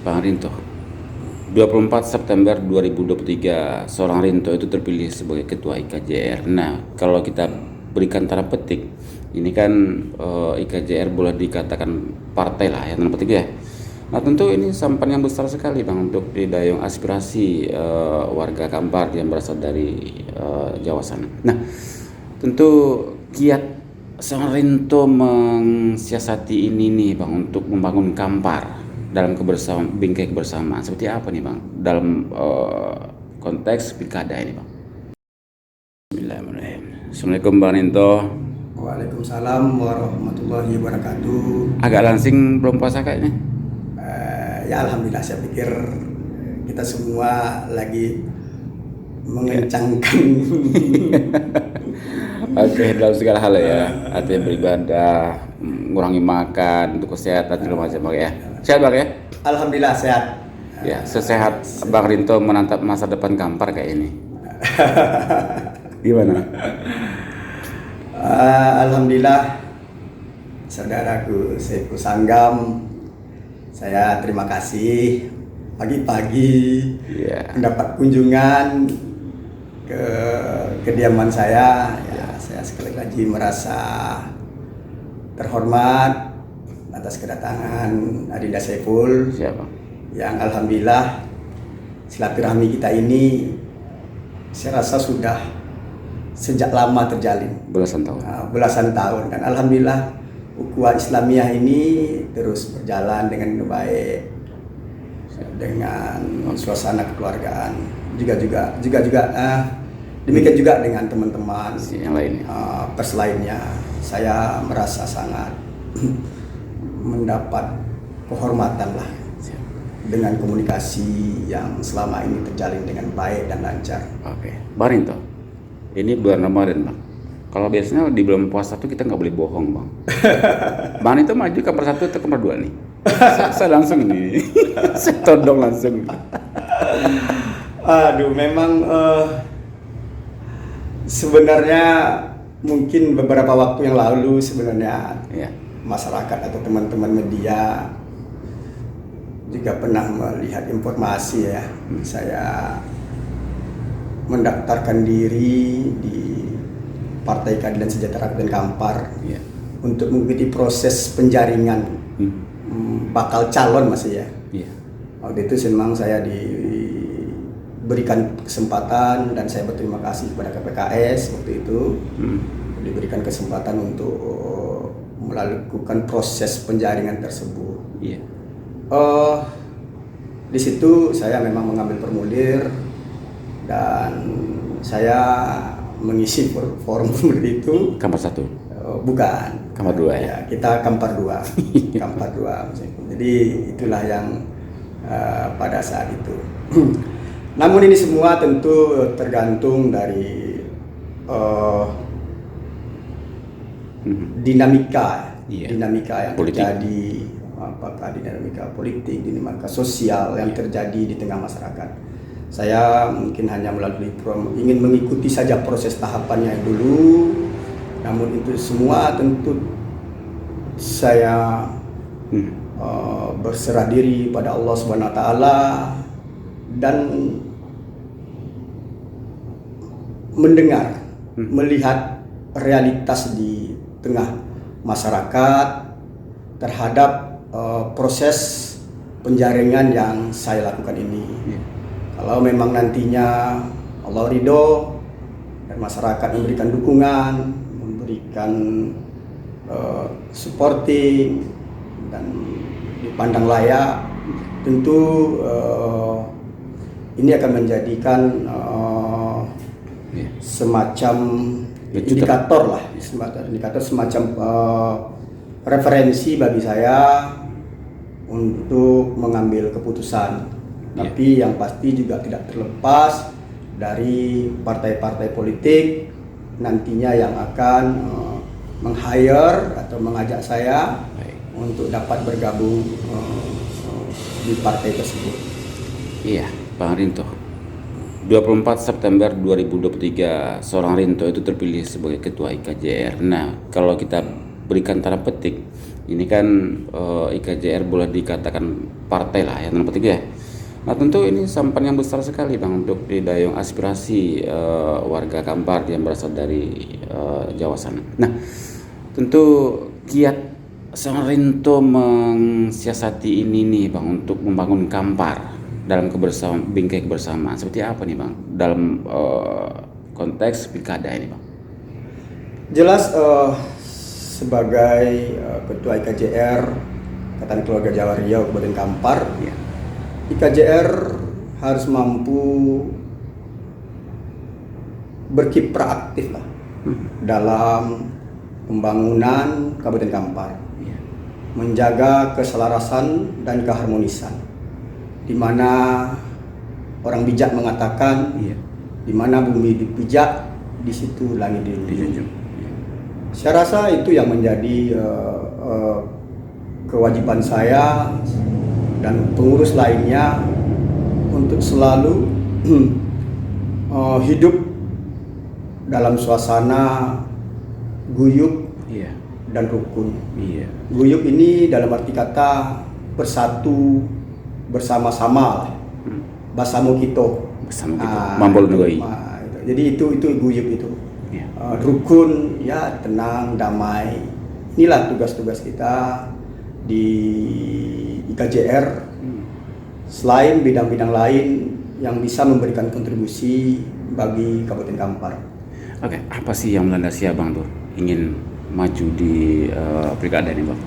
Bang Rinto, 24 September 2023, seorang Rinto itu terpilih sebagai ketua IKJR. Nah, kalau kita berikan tanda petik, ini kan IKJR boleh dikatakan partai lah ya, tanda petik ya. Nah, tentu ini sampan yang besar sekali Bang untuk didayung aspirasi warga Kampar yang berasal dari Jawa sana. Nah, tentu kiat seorang Rinto mensiasati ini nih Bang untuk membangun Kampar dalam kebersamaan, bingkai kebersamaan seperti apa nih Bang dalam konteks pilkada ini Bang. Bismillahirrahmanirrahim. Assalamualaikum Bang Rinto. Waalaikumsalam warahmatullahi wabarakatuh. Agak langsing belum puasa kayaknya. Ya alhamdulillah, saya pikir kita semua lagi mengencangkan Oke, dalam segala hal ya, artinya beribadah, mengurangi makan untuk kesehatan segala macam Bang ya. Sehat Bang ya? Alhamdulillah sehat. Ya, sesehat Bang Rinto menatap masa depan Kampar kayak ini. Gimana? Alhamdulillah, saudaraku Seku Sanggam, saya terima kasih pagi-pagi mendapat kunjungan ke kediaman saya. Ya, saya sekali lagi merasa terhormat atas kedatangan Adinda Saiful. Siapa? Yang alhamdulillah silaturahmi kita ini saya rasa sudah sejak lama terjalin, belasan tahun, dan alhamdulillah ukhuwah Islamiyah ini terus berjalan dengan baik, dengan suasana kekeluargaan, demikian juga dengan teman-teman yang lainnya, pers lainnya. Saya merasa sangat mendapat kehormatan lah dengan komunikasi yang selama ini terjalin dengan baik dan lancar. Oke, Bang Rinto, ini bulan Ramadan Bang. Kalau biasanya di bulan puasa tuh kita nggak boleh bohong Bang. Bang Rinto maju Kampar 1 atau Kampar 2 nih? saya langsung nih, saya todong langsung. Aduh, memang sebenarnya mungkin beberapa waktu yang lalu sebenarnya masyarakat atau teman-teman media juga pernah melihat informasi ya. Saya mendaftarkan diri di Partai Keadilan Sejahtera Kabupaten Kampar untuk mengikuti proses penjaringan bakal calon masih ya. Waktu itu memang saya diberikan kesempatan dan saya berterima kasih kepada KPKS waktu itu diberikan kesempatan untuk melakukan proses penjaringan tersebut. Di situ saya memang mengambil formulir dan saya mengisi formulir itu. Kampar 1? Bukan. Kampar 2 ya? Kita Kampar 2. Kampar 2. Jadi itulah yang pada saat itu. Namun ini semua tentu tergantung dari dinamika yang politik. Terjadi, apakah dinamika politik, dinamika sosial yang terjadi di tengah masyarakat. Saya mungkin hanya ingin mengikuti saja proses tahapannya dulu. Namun itu semua tentu saya berserah diri pada Allah Subhanahu wa taala dan mendengar, melihat realitas di tengah masyarakat terhadap proses penjaringan yang saya lakukan ini. Kalau memang nantinya Allah ridho dan masyarakat memberikan dukungan, memberikan supporting dan dipandang layak, tentu ini akan menjadikan semacam indikator lah, semacam referensi bagi saya untuk mengambil keputusan. Tapi yang pasti juga tidak terlepas dari partai-partai politik nantinya yang akan meng-hire atau mengajak saya untuk dapat bergabung di partai tersebut. Iya, Bang Rinto. 24 September 2023, seorang Rinto itu terpilih sebagai ketua IKJR. Nah, kalau kita berikan tanda petik, Ini kan IKJR boleh dikatakan partai lah ya, tanda petik ya. Nah tentu ini sampan yang besar sekali Bang untuk didayung aspirasi warga Kampar yang berasal dari Jawa sana. Nah tentu kiat Seorang Rinto mensiasati ini nih Bang untuk membangun Kampar dalam bingkai kebersamaan seperti apa nih Bang dalam konteks pilkada ini Bang? Jelas sebagai Ketua IKJR Ikatan Keluarga Jawa Riau Kabupaten Kampar, ya. IKJR harus mampu berkiprah aktif lah dalam pembangunan Kabupaten Kampar, ya. Menjaga keselarasan dan keharmonisan, di mana orang bijak mengatakan, ya. Di mana bumi dipijak, di situ langit dijunjung. Saya rasa itu yang menjadi kewajiban saya dan pengurus lainnya untuk selalu hidup dalam suasana guyup, yeah. Dan rukun. Yeah. Guyup ini dalam arti kata bersatu bersama-sama, basamu kito. Bersama kita, mambol negoi. Jadi itu guyup itu. Yeah. Rukun, ya tenang, damai. Inilah tugas-tugas kita di IKJR. Selain bidang-bidang lain yang bisa memberikan kontribusi bagi Kabupaten Kampar. Oke, apa sih yang melandasi Abang tuh ingin maju di pilkada ini Bang?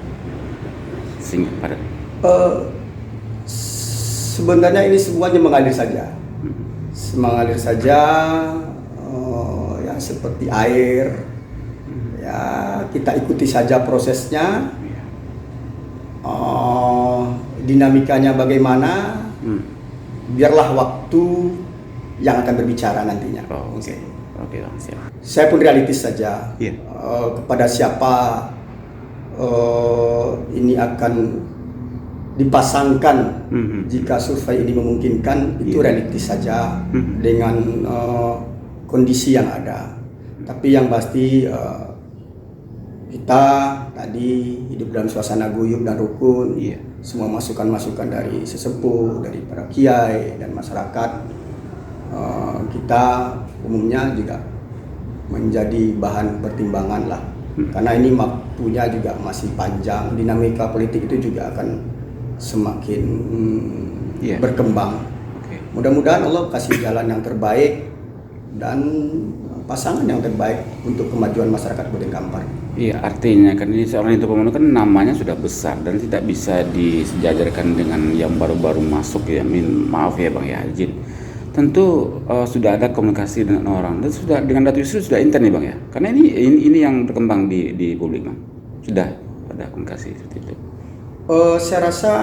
Singkat padat. Sebenarnya ini semuanya mengalir saja. Mengalir saja. Ya seperti air, ya kita ikuti saja prosesnya, dinamikanya bagaimana, biarlah waktu yang akan berbicara nantinya. Oke, siap. Saya pun realistis saja, yeah. Kepada siapa ini akan dipasangkan, jika survei ini memungkinkan, itu realistis saja dengan kondisi yang ada. Tapi yang pasti kita tadi hidup dalam suasana guyup dan rukun, yeah. Semua masukan-masukan dari sesepuh, dari para kiai dan masyarakat, kita umumnya juga menjadi bahan pertimbangan lah. Karena ini waktunya juga masih panjang, dinamika politik itu juga akan semakin berkembang. Mudah-mudahan Allah kasih jalan yang terbaik dan pasangan yang terbaik untuk kemajuan masyarakat Kabupaten Kampar. Iya, artinya kan ini seorang Rinto Pramono kan namanya sudah besar dan tidak bisa disejajarkan dengan yang baru-baru masuk ya. Maaf ya Bang ya, izin. Tentu sudah ada komunikasi dengan orang dan sudah dengan Datu Yusuf sudah intern nih Bang ya. Karena ini yang berkembang di publik Bang. Sudah ada komunikasi seperti itu. Saya rasa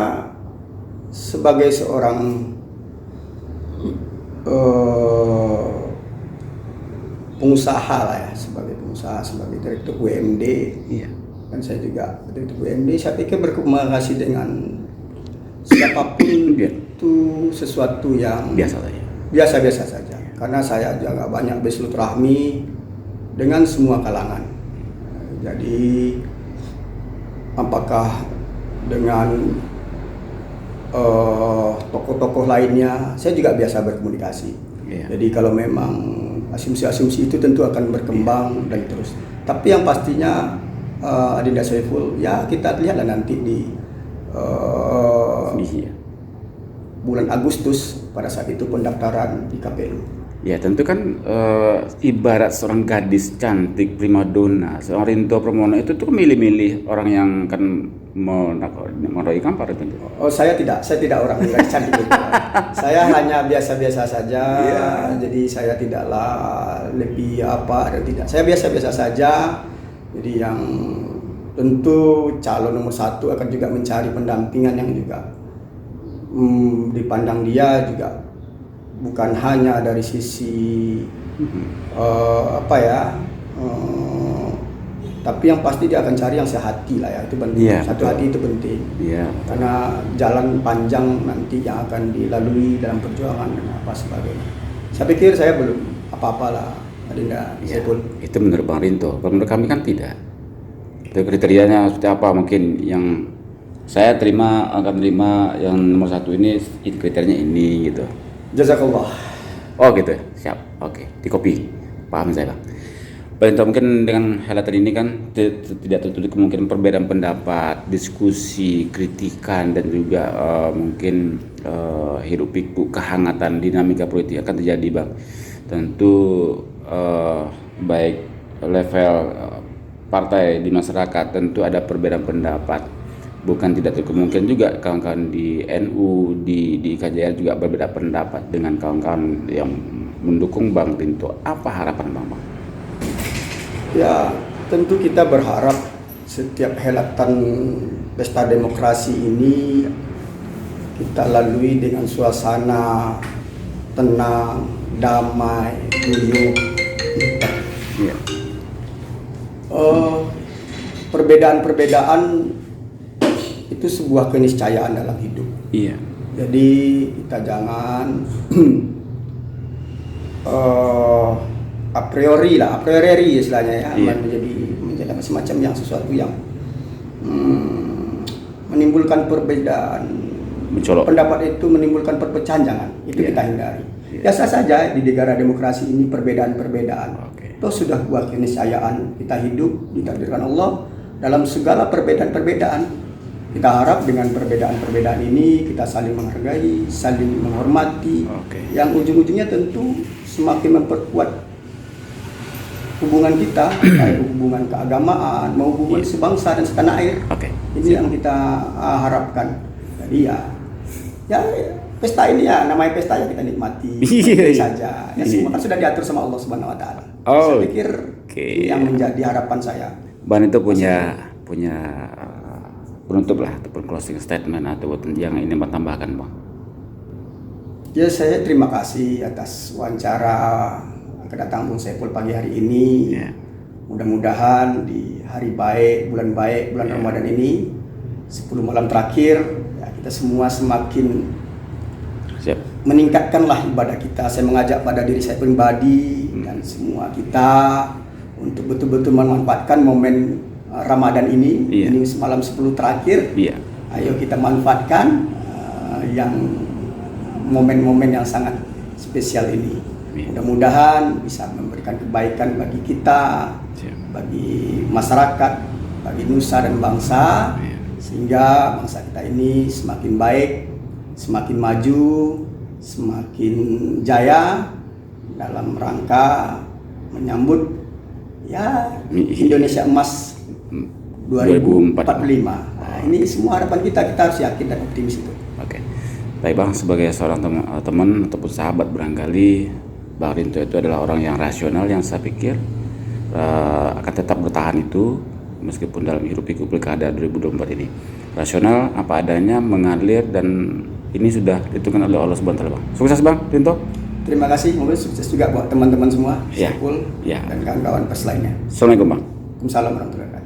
sebagai seorang pengusaha lah ya, sebagai pengusaha, sebagai direktur UMD, iya. Kan saya juga direktur UMD, saya pikir berkomunikasi dengan siapapun itu sesuatu yang biasa-biasa saja. Karena saya juga banyak bersilaturahmi dengan semua kalangan. Jadi apakah dengan tokoh-tokoh lainnya, saya juga biasa berkomunikasi. Yeah. Jadi kalau memang asumsi-asumsi itu tentu akan berkembang dan terus. Tapi yang pastinya Adinda Saiful, ya kita lihatlah nanti di bulan Agustus pada saat itu pendaftaran di KPU. Ya tentu kan ibarat seorang gadis cantik primadona, seorang Rinto Pramono itu tuh milih-milih orang yang kan merodai Kampar tentu. Oh saya tidak orang yang cantik itu. Saya hanya biasa-biasa saja. Yeah. Jadi saya tidaklah lebih apa atau tidak. Saya biasa-biasa saja. Jadi yang tentu calon nomor 1 akan juga mencari pendampingan yang juga dipandang dia juga bukan hanya dari sisi tapi yang pasti dia akan cari yang sehati lah ya, itu penting. Yeah, satu hati itu penting. Yeah. Karena jalan panjang nanti yang akan dilalui dalam perjuangan dan apa sebagainya. Saya pikir saya belum apa-apa lah, Adinda Saiful. Itu menurut Bang Rinto, menurut kami kan tidak. Itu kriterianya seperti apa mungkin yang saya akan terima yang nomor 1 ini kriterianya ini gitu. Jazakallah. Oh gitu, siap. Oke, di copy. Paham saya, Bang. Paling tahu mungkin dengan halatan ini kan tidak tertutup kemungkinan perbedaan pendapat, diskusi, kritikan dan juga mungkin hiruk pikuk kehangatan dinamika politik akan terjadi, Bang. Tentu baik level partai di masyarakat tentu ada perbedaan pendapat. Bukan tidak terkemungkinan juga kawan-kawan di NU, di KJR juga berbeda pendapat dengan kawan-kawan yang mendukung Bang Rinto. Apa harapan Bang? Ya, tentu kita berharap setiap helatan pesta demokrasi ini kita lalui dengan suasana tenang, damai, guyup. Ya. Perbedaan-perbedaan itu sebuah keniscayaan dalam hidup. Iya. Jadi kita jangan a priori istilahnya ya, iya. menjadi semacam yang sesuatu yang menimbulkan perbedaan. Mencolok. Pendapat itu menimbulkan perpecahan, jangan. Itu kita hindari. Biasa saja di negara demokrasi ini perbedaan-perbedaan. Itu sudah buat keniscayaan kita hidup ditakdirkan Allah dalam segala perbedaan-perbedaan. Kita harap dengan perbedaan-perbedaan ini kita saling menghargai, saling menghormati. Yang ujung-ujungnya tentu semakin memperkuat hubungan kita, baik hubungan keagamaan, mau hubungan sebangsa dan setanah air. Ini yang kita harapkan. Jadi ya pesta ini ya namanya pesta ya kita nikmati saja. Ya semua kan sudah diatur sama Allah Subhanahu Wa Taala. Saya pikir ini yang menjadi harapan saya. Bang itu punya penutup lah ataupun closing statement atau yang ini menambahkan Bang. Ya saya terima kasih atas wawancara kedatangan Bung Saiful pagi hari ini. Mudah-mudahan di hari baik, bulan Ramadan ini 10 malam terakhir ya, kita semua semakin meningkatkanlah ibadah kita. Saya mengajak pada diri saya pribadi dan semua kita untuk betul-betul memanfaatkan momen Ramadan ini. Ini semalam 10 terakhir. Ayo kita manfaatkan yang momen-momen yang sangat spesial ini. Mudah-mudahan bisa memberikan kebaikan bagi kita, bagi masyarakat, bagi nusa dan bangsa, sehingga bangsa kita ini semakin baik, semakin maju, semakin jaya dalam rangka menyambut ya Indonesia Emas 2045. Nah, ini semua harapan kita harus yakin dan optimis itu. Baik Bang, sebagai seorang teman ataupun sahabat barangkali Bang Rinto itu adalah orang yang rasional yang saya pikir akan tetap bertahan itu meskipun dalam hiruk pikuk pilkada 2024 ini. Rasional apa adanya, mengalir, dan ini sudah ditentukan oleh Allah Subhanahu wa taala Bang. Sukses Bang Rinto. Terima kasih, semoga sukses juga buat teman-teman semua, dan kawan-kawan pers lainnya. Assalamualaikum Bang. Waalaikumsalam warahmatullahi wabarakatuh.